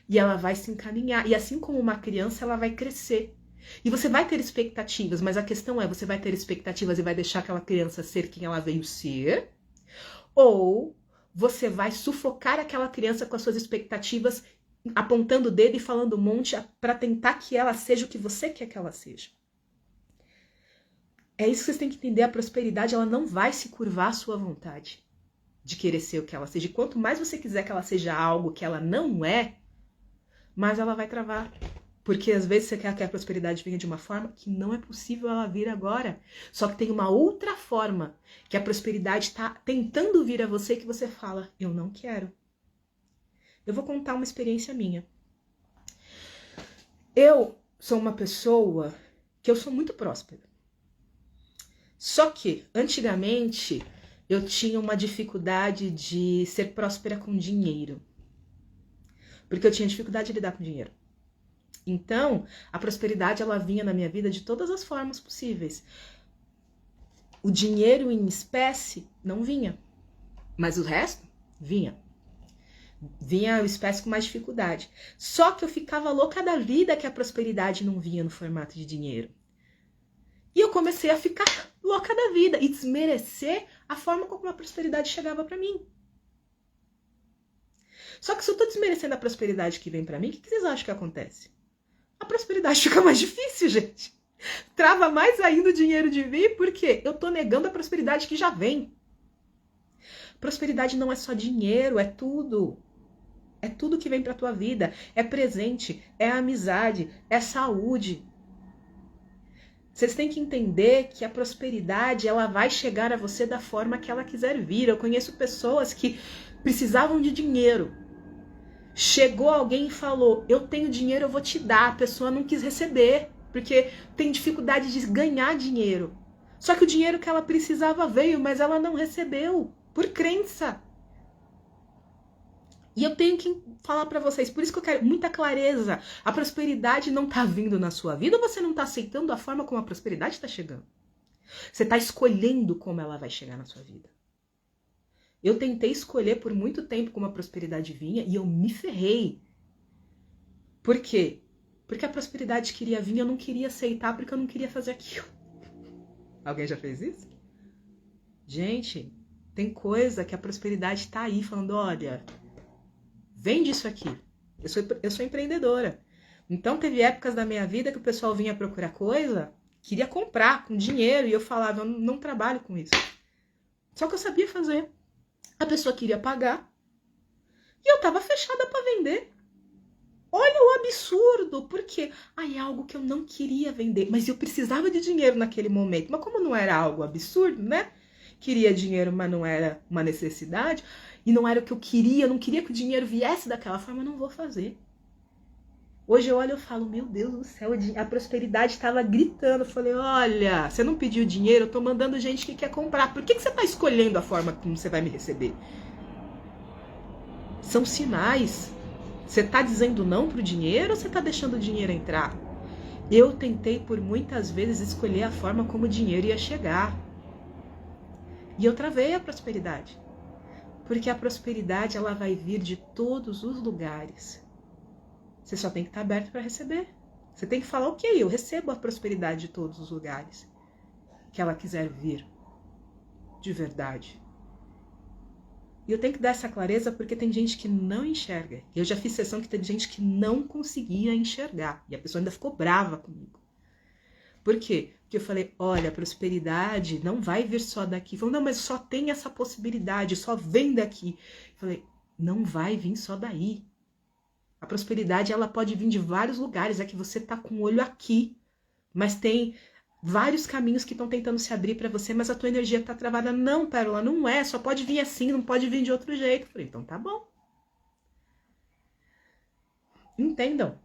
e ela vai se encaminhar. E assim como uma criança, ela vai crescer. E você vai ter expectativas, mas a questão é, você vai ter expectativas e vai deixar aquela criança ser quem ela veio ser? Ou você vai sufocar aquela criança com as suas expectativas, apontando o dedo e falando um monte para tentar que ela seja o que você quer que ela seja? É isso que vocês têm que entender. A prosperidade, ela não vai se curvar à sua vontade de querer ser o que ela seja. E quanto mais você quiser que ela seja algo que ela não é, mais ela vai travar. Porque às vezes você quer que a prosperidade venha de uma forma que não é possível ela vir agora. Só que tem uma outra forma que a prosperidade está tentando vir a você que você fala, eu não quero. Eu vou contar uma experiência minha. Eu sou uma pessoa que eu sou muito próspera. Só que, antigamente, eu tinha uma dificuldade de ser próspera com dinheiro. Porque eu tinha dificuldade de lidar com dinheiro. Então, a prosperidade, ela vinha na minha vida de todas as formas possíveis. O dinheiro em espécie não vinha, mas o resto vinha. vinha o espécie com mais dificuldade. Só que eu ficava louca da vida que a prosperidade não vinha no formato de dinheiro. E eu comecei a ficar louca da vida e desmerecer a forma como a prosperidade chegava para mim. Só que se eu tô desmerecendo a prosperidade que vem para mim, o que vocês acham que acontece? A prosperidade fica mais difícil, gente. Trava mais ainda o dinheiro de vir, porque eu tô negando a prosperidade que já vem. Prosperidade não é só dinheiro, é tudo. É tudo que vem pra tua vida. É presente, é amizade, é saúde. Vocês têm que entender que a prosperidade, ela vai chegar a você da forma que ela quiser vir. Eu conheço pessoas que precisavam de dinheiro. Chegou alguém e falou, eu tenho dinheiro, eu vou te dar. A pessoa não quis receber, porque tem dificuldade de ganhar dinheiro. Só que o dinheiro que ela precisava veio, mas ela não recebeu, por crença. E eu tenho que falar pra vocês, por isso que eu quero muita clareza. A prosperidade não tá vindo na sua vida ou você não tá aceitando a forma como a prosperidade tá chegando? Você tá escolhendo como ela vai chegar na sua vida. Eu tentei escolher por muito tempo como a prosperidade vinha e eu me ferrei. Por quê? Porque a prosperidade queria vir e eu não queria aceitar porque eu não queria fazer aquilo. Alguém já fez isso? Gente, tem coisa que a prosperidade tá aí falando, olha, vende isso aqui. Eu sou empreendedora. Então teve épocas da minha vida que o pessoal vinha procurar coisa, queria comprar com dinheiro e eu falava, eu não trabalho com isso. Só que eu sabia fazer. A pessoa queria pagar e eu tava fechada para vender. Olha o absurdo, porque é algo que eu não queria vender, mas eu precisava de dinheiro naquele momento. Mas como não era algo absurdo, né? Queria dinheiro, mas não era uma necessidade, e não era o que eu queria, eu não queria que o dinheiro viesse daquela forma, eu não vou fazer. Hoje eu olho e falo, meu Deus do céu, a prosperidade estava gritando. Eu falei, olha, você não pediu dinheiro, eu tô mandando gente que quer comprar. Por que você tá escolhendo a forma como você vai me receber? São sinais. Você tá dizendo não pro dinheiro ou você tá deixando o dinheiro entrar? Eu tentei por muitas vezes escolher a forma como o dinheiro ia chegar. E eu travei a prosperidade. Porque a prosperidade, ela vai vir de todos os lugares. Você só tem que estar aberto para receber. Você tem que falar, ok, eu recebo a prosperidade de todos os lugares que ela quiser vir. De verdade. E eu tenho que dar essa clareza porque tem gente que não enxerga. Eu já fiz sessão que teve gente que não conseguia enxergar. E a pessoa ainda ficou brava comigo. Por quê? Porque eu falei, olha, a prosperidade não vai vir só daqui. Falou, não, mas só tem essa possibilidade, só vem daqui. Eu falei, não vai vir só daí. A prosperidade, ela pode vir de vários lugares. É que você tá com o olho aqui. Mas tem vários caminhos que estão tentando se abrir para você, mas a tua energia tá travada. Não, Pérola, não é. Só pode vir assim, não pode vir de outro jeito. Eu falei, então tá bom. Entendam.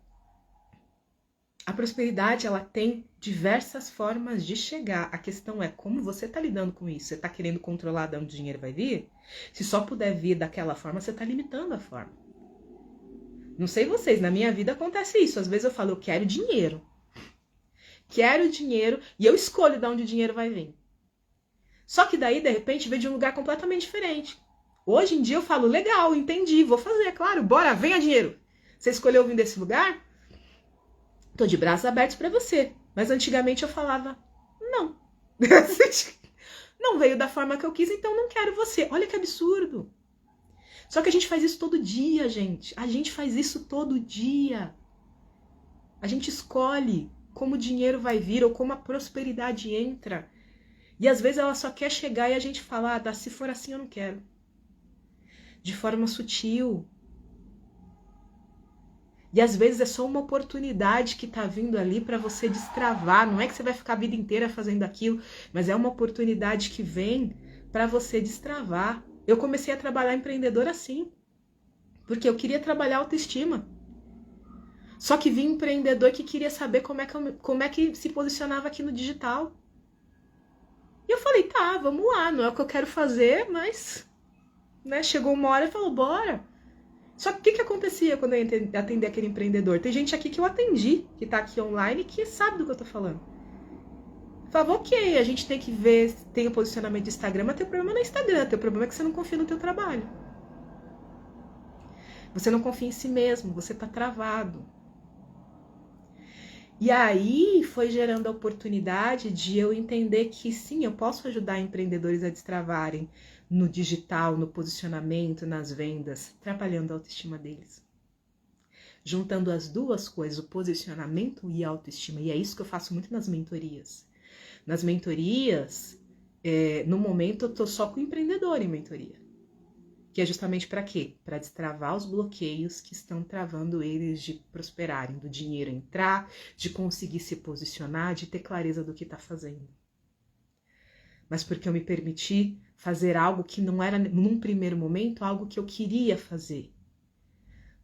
A prosperidade, ela tem diversas formas de chegar. A questão é como você tá lidando com isso. Você tá querendo controlar de onde o dinheiro vai vir? Se só puder vir daquela forma, você tá limitando a forma. Não sei vocês, na minha vida acontece isso. Às vezes eu falo, eu quero dinheiro. Quero dinheiro e eu escolho de onde o dinheiro vai vir. Só que daí, de repente, vem de um lugar completamente diferente. Hoje em dia eu falo, legal, entendi, vou fazer, claro, bora, venha dinheiro. Você escolheu vir desse lugar? Tô de braços abertos para você. Mas antigamente eu falava, não. Não veio da forma que eu quis, então não quero você. Olha que absurdo. Só que a gente faz isso todo dia, gente. A gente faz isso todo dia. A gente escolhe como o dinheiro vai vir ou como a prosperidade entra. E às vezes ela só quer chegar e a gente fala, se for assim eu não quero. De forma sutil. E às vezes é só uma oportunidade que tá vindo ali para você destravar. Não é que você vai ficar a vida inteira fazendo aquilo, mas é uma oportunidade que vem para você destravar. Eu comecei a trabalhar empreendedor assim, porque eu queria trabalhar autoestima. Só que vi um empreendedor que queria saber como é que se posicionava aqui no digital. E eu falei, tá, vamos lá, não é o que eu quero fazer, mas né, chegou uma hora e falou, bora. Só que o que acontecia quando eu atendi aquele empreendedor? Tem gente aqui que eu atendi, que tá aqui online, que sabe do que eu tô falando. Falava, ok, a gente tem que ver, tem o posicionamento do Instagram, mas tem problema no Instagram, tem o problema é que você não confia no teu trabalho. Você não confia em si mesmo, você tá travado. E aí foi gerando a oportunidade de eu entender que sim, eu posso ajudar empreendedores a destravarem no digital, no posicionamento, nas vendas, trabalhando a autoestima deles. Juntando as duas coisas, o posicionamento e a autoestima. E é isso que eu faço muito nas mentorias. Nas mentorias, no momento eu tô só com o empreendedor em mentoria. Que é justamente para quê? Para destravar os bloqueios que estão travando eles de prosperarem, do dinheiro entrar, de conseguir se posicionar, de ter clareza do que está fazendo. Mas porque eu me permiti fazer algo que não era, num primeiro momento, algo que eu queria fazer,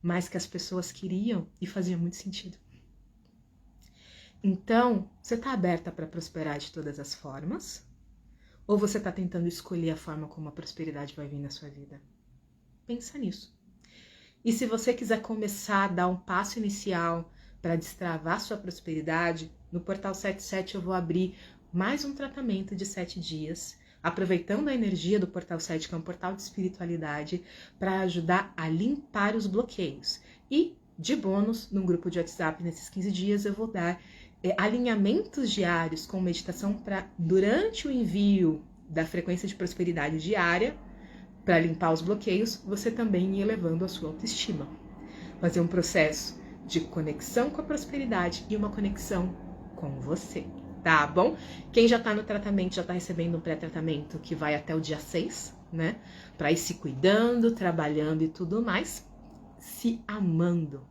mas que as pessoas queriam e fazia muito sentido. Então, você está aberta para prosperar de todas as formas? Ou você está tentando escolher a forma como a prosperidade vai vir na sua vida? Pensa nisso. E se você quiser começar a dar um passo inicial para destravar sua prosperidade, no Portal 77 eu vou abrir mais um tratamento de 7 dias, aproveitando a energia do Portal 7, que é um portal de espiritualidade, para ajudar a limpar os bloqueios. E, de bônus, num grupo de WhatsApp, nesses 15 dias, eu vou dar alinhamentos diários com meditação para, durante o envio da frequência de prosperidade diária, para limpar os bloqueios, você também ir elevando a sua autoestima. Fazer um processo de conexão com a prosperidade e uma conexão com você, tá bom? Quem já tá no tratamento, já tá recebendo um pré-tratamento que vai até o dia 6, né? Para ir se cuidando, trabalhando e tudo mais, se amando.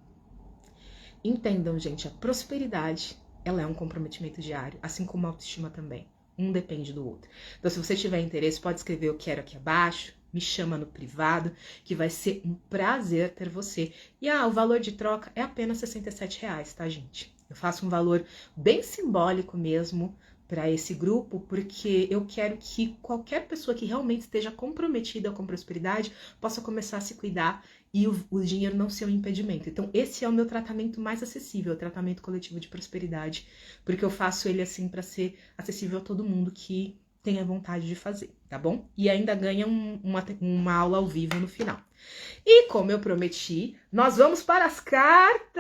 Entendam, gente, a prosperidade, ela é um comprometimento diário, assim como a autoestima também. Um depende do outro. Então, se você tiver interesse, pode escrever eu quero aqui abaixo, me chama no privado, que vai ser um prazer ter você. E o valor de troca é apenas R$67, tá, gente? Eu faço um valor bem simbólico mesmo para esse grupo, porque eu quero que qualquer pessoa que realmente esteja comprometida com prosperidade possa começar a se cuidar e o dinheiro não ser um impedimento. Então, esse é o meu tratamento mais acessível, o tratamento coletivo de prosperidade, porque eu faço ele assim para ser acessível a todo mundo que tenha vontade de fazer, tá bom? E ainda ganha uma aula ao vivo no final. E como eu prometi, nós vamos para as cartas!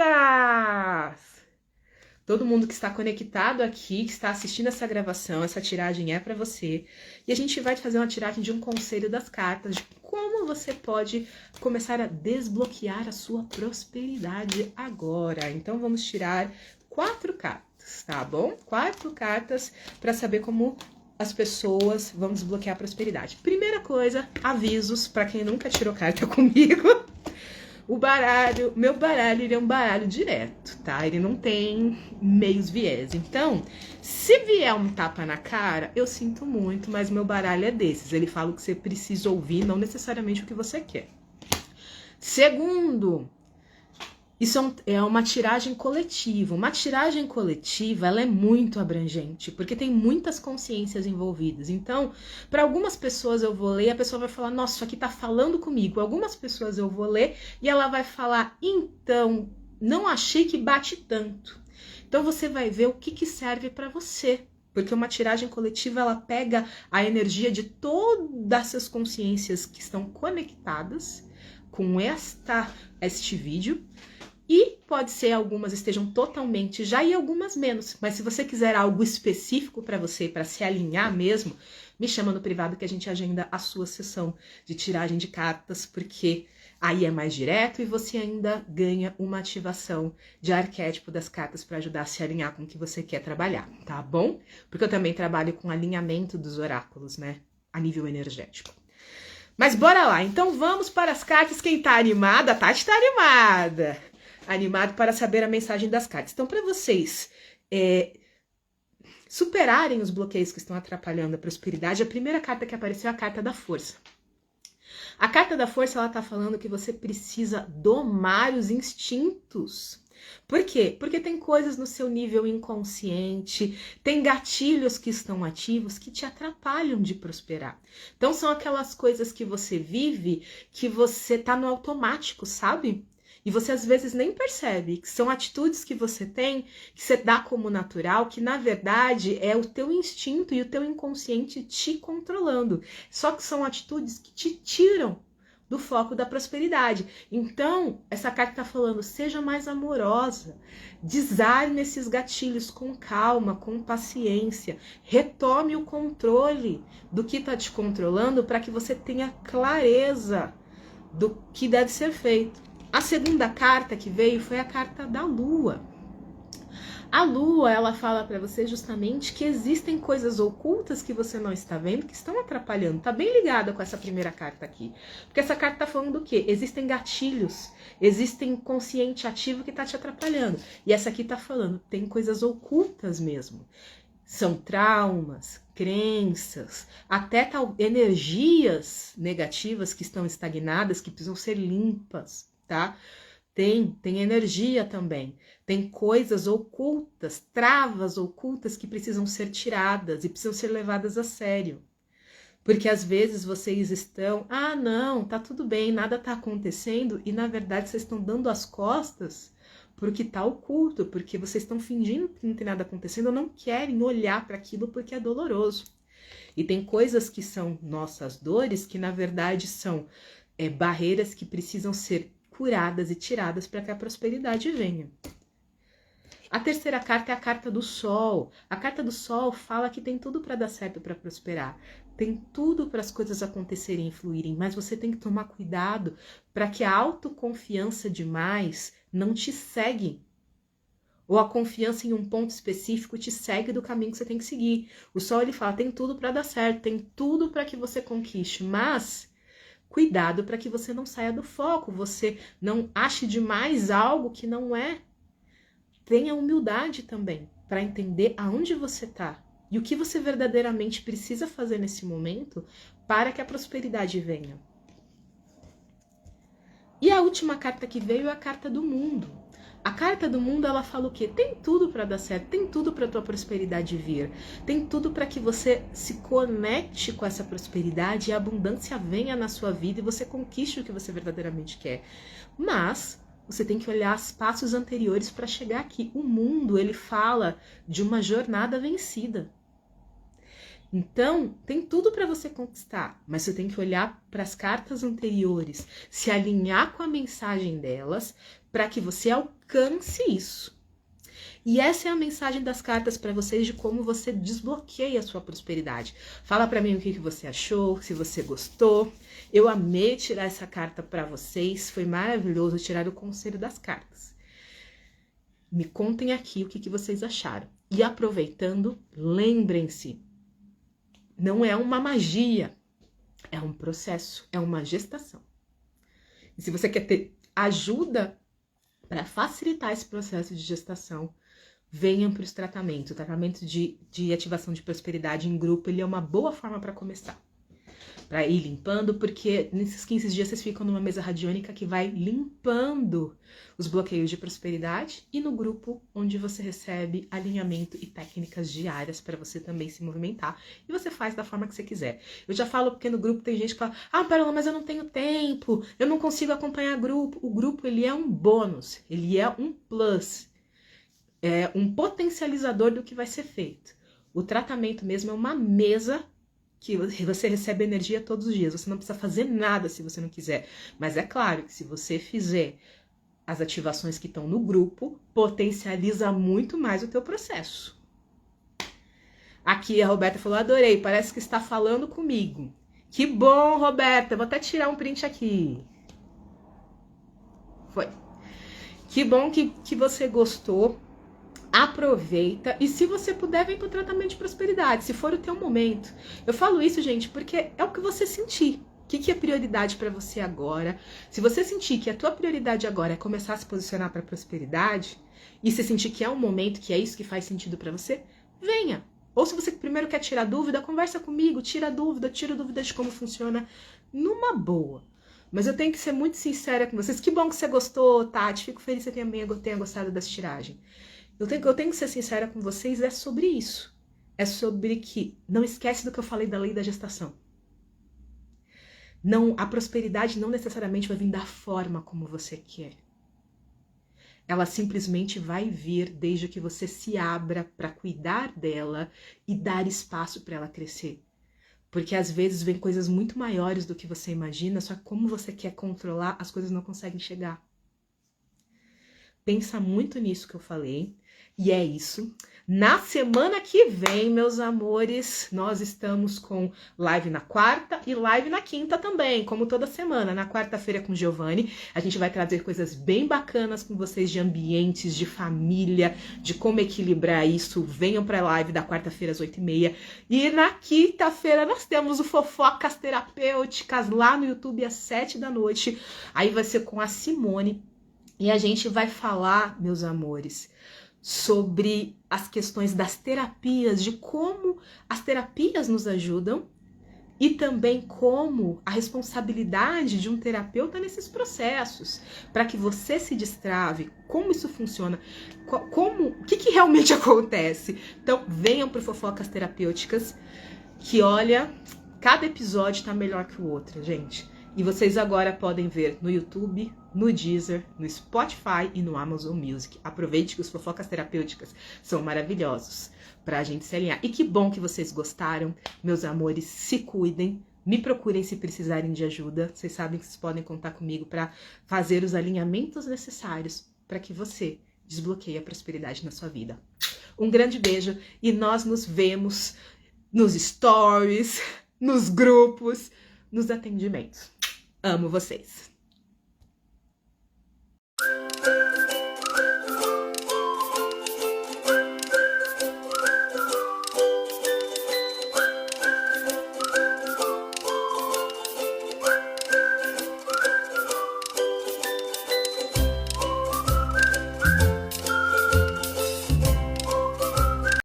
Todo mundo que está conectado aqui, que está assistindo essa gravação, essa tiragem é para você. E a gente vai fazer uma tiragem de um conselho das cartas, de como você pode começar a desbloquear a sua prosperidade agora. Então vamos tirar 4 cartas, tá bom? 4 cartas para saber como as pessoas vão desbloquear a prosperidade. Primeira coisa, avisos para quem nunca tirou carta comigo. Meu baralho, ele é um baralho direto, tá? Ele não tem meios viés. Então, se vier um tapa na cara, eu sinto muito, mas meu baralho é desses. Ele fala o que você precisa ouvir, não necessariamente o que você quer. Segundo, isso é uma tiragem coletiva. Uma tiragem coletiva, ela é muito abrangente, porque tem muitas consciências envolvidas. Então, para algumas pessoas eu vou ler e a pessoa vai falar, nossa, isso aqui tá falando comigo. Algumas pessoas eu vou ler e ela vai falar, então, não achei que bate tanto. Então, você vai ver o que serve para você. Porque uma tiragem coletiva, ela pega a energia de todas essas consciências que estão conectadas com este vídeo. E pode ser algumas estejam totalmente já e algumas menos. Mas se você quiser algo específico para você, para se alinhar mesmo, me chama no privado que a gente agenda a sua sessão de tiragem de cartas, porque aí é mais direto e você ainda ganha uma ativação de arquétipo das cartas para ajudar a se alinhar com o que você quer trabalhar, tá bom? Porque eu também trabalho com alinhamento dos oráculos, né? A nível energético. Mas bora lá, então vamos para as cartas. Quem tá animada? A Tati tá animada. Animado para saber a mensagem das cartas. Então, para vocês superarem os bloqueios que estão atrapalhando a prosperidade, a primeira carta que apareceu é a carta da força. A carta da força, ela tá falando que você precisa domar os instintos. Por quê? Porque tem coisas no seu nível inconsciente, tem gatilhos que estão ativos que te atrapalham de prosperar. Então, são aquelas coisas que você vive, que você tá no automático, sabe? E você às vezes nem percebe que são atitudes que você tem, que você dá como natural, que na verdade é o teu instinto e o teu inconsciente te controlando. Só que são atitudes que te tiram do foco da prosperidade. Então, essa carta está falando, seja mais amorosa, desarme esses gatilhos com calma, com paciência, retome o controle do que está te controlando para que você tenha clareza do que deve ser feito. A segunda carta que veio foi a carta da Lua. A Lua, ela fala para você justamente que existem coisas ocultas que você não está vendo, que estão atrapalhando. Tá bem ligada com essa primeira carta aqui. Porque essa carta tá falando do quê? Existem gatilhos, existem consciente ativo que tá te atrapalhando. E essa aqui tá falando, tem coisas ocultas mesmo. São traumas, crenças, até energias negativas que estão estagnadas, que precisam ser limpas, tá? Tem energia também. Tem coisas ocultas, travas ocultas que precisam ser tiradas e precisam ser levadas a sério. Porque às vezes vocês estão, não, tá tudo bem, nada tá acontecendo, e na verdade vocês estão dando as costas pro que tá oculto, porque vocês estão fingindo que não tem nada acontecendo ou não querem olhar para aquilo porque é doloroso. E tem coisas que são nossas dores que na verdade são barreiras que precisam ser curadas e tiradas para que a prosperidade venha. A terceira carta é a carta do Sol. A carta do Sol fala que tem tudo para dar certo, para prosperar. Tem tudo para as coisas acontecerem e fluírem, mas você tem que tomar cuidado para que a autoconfiança demais não te segue. Ou a confiança em um ponto específico te segue do caminho que você tem que seguir. O Sol, ele fala, tem tudo para dar certo, tem tudo para que você conquiste, mas cuidado para que você não saia do foco, você não ache demais algo que não é. Tenha humildade também para entender aonde você está e o que você verdadeiramente precisa fazer nesse momento para que a prosperidade venha. E a última carta que veio é a carta do mundo. A carta do mundo, ela fala o quê? Tem tudo para dar certo, tem tudo para a tua prosperidade vir, tem tudo para que você se conecte com essa prosperidade e a abundância venha na sua vida e você conquiste o que você verdadeiramente quer. Mas você tem que olhar os passos anteriores para chegar aqui. O mundo, ele fala de uma jornada vencida. Então, tem tudo para você conquistar, mas você tem que olhar para as cartas anteriores, se alinhar com a mensagem delas, para que você alcance isso. E essa é a mensagem das cartas para vocês de como você desbloqueia a sua prosperidade. Fala para mim o que você achou, se você gostou. Eu amei tirar essa carta para vocês, foi maravilhoso tirar o conselho das cartas. Me contem aqui o que vocês acharam. E aproveitando, lembrem-se, não é uma magia, é um processo, é uma gestação. E se você quer ter ajuda para facilitar esse processo de gestação, venham para os tratamentos. O tratamento de ativação de prosperidade em grupo, ele é uma boa forma para começar. Para ir limpando, porque nesses 15 dias vocês ficam numa mesa radiônica que vai limpando os bloqueios de prosperidade e no grupo onde você recebe alinhamento e técnicas diárias para você também se movimentar. E você faz da forma que você quiser. Eu já falo porque no grupo tem gente que fala, Paola, mas eu não tenho tempo, eu não consigo acompanhar grupo. O grupo, ele é um bônus, ele é um plus, é um potencializador do que vai ser feito. O tratamento mesmo é uma mesa que você recebe energia todos os dias. Você não precisa fazer nada se você não quiser. Mas é claro que se você fizer as ativações que estão no grupo, potencializa muito mais o teu processo. Aqui a Roberta falou, adorei, parece que está falando comigo. Que bom, Roberta, vou até tirar um print aqui. Foi. Que bom que você gostou. Aproveita e se você puder, vem para o tratamento de prosperidade, se for o teu momento. Eu falo isso, gente, porque é o que você sentir. O que é prioridade para você agora? Se você sentir que a tua prioridade agora é começar a se posicionar para prosperidade, e se sentir que é um momento, que é isso que faz sentido para você, venha. Ou se você primeiro quer tirar dúvida, conversa comigo, tira dúvida de como funciona, numa boa. Mas eu tenho que ser muito sincera com vocês. Que bom que você gostou, Tati. Fico feliz que você tenha gostado dessa tiragem. Eu tenho que ser sincera com vocês, é sobre isso. É sobre que, não esquece do que eu falei da lei da gestação. Não, a prosperidade não necessariamente vai vir da forma como você quer. Ela simplesmente vai vir desde que você se abra para cuidar dela e dar espaço para ela crescer. Porque às vezes vem coisas muito maiores do que você imagina, só que como você quer controlar, as coisas não conseguem chegar. Pensa muito nisso que eu falei. E é isso. Na semana que vem, meus amores, nós estamos com live na quarta e live na quinta também, como toda semana. Na quarta-feira com Giovanni, a gente vai trazer coisas bem bacanas com vocês de ambientes, de família, de como equilibrar isso. Venham para a live da quarta-feira às 8h30. E na quinta-feira nós temos o Fofocas Terapêuticas lá no YouTube às 7 da noite. Aí vai ser com a Simone. E a gente vai falar, meus amores, sobre as questões das terapias, de como as terapias nos ajudam e também como a responsabilidade de um terapeuta nesses processos, para que você se destrave, como isso funciona, o que realmente acontece. Então, venham para o Fofocas Terapêuticas, que olha, cada episódio está melhor que o outro, gente. E vocês agora podem ver no YouTube, no Deezer, no Spotify e no Amazon Music. Aproveite que os Fofocas Terapêuticas são maravilhosos pra gente se alinhar. E que bom que vocês gostaram, meus amores. Se cuidem, me procurem se precisarem de ajuda. Vocês sabem que vocês podem contar comigo para fazer os alinhamentos necessários para que você desbloqueie a prosperidade na sua vida. Um grande beijo e nós nos vemos nos stories, nos grupos, nos atendimentos. Amo vocês!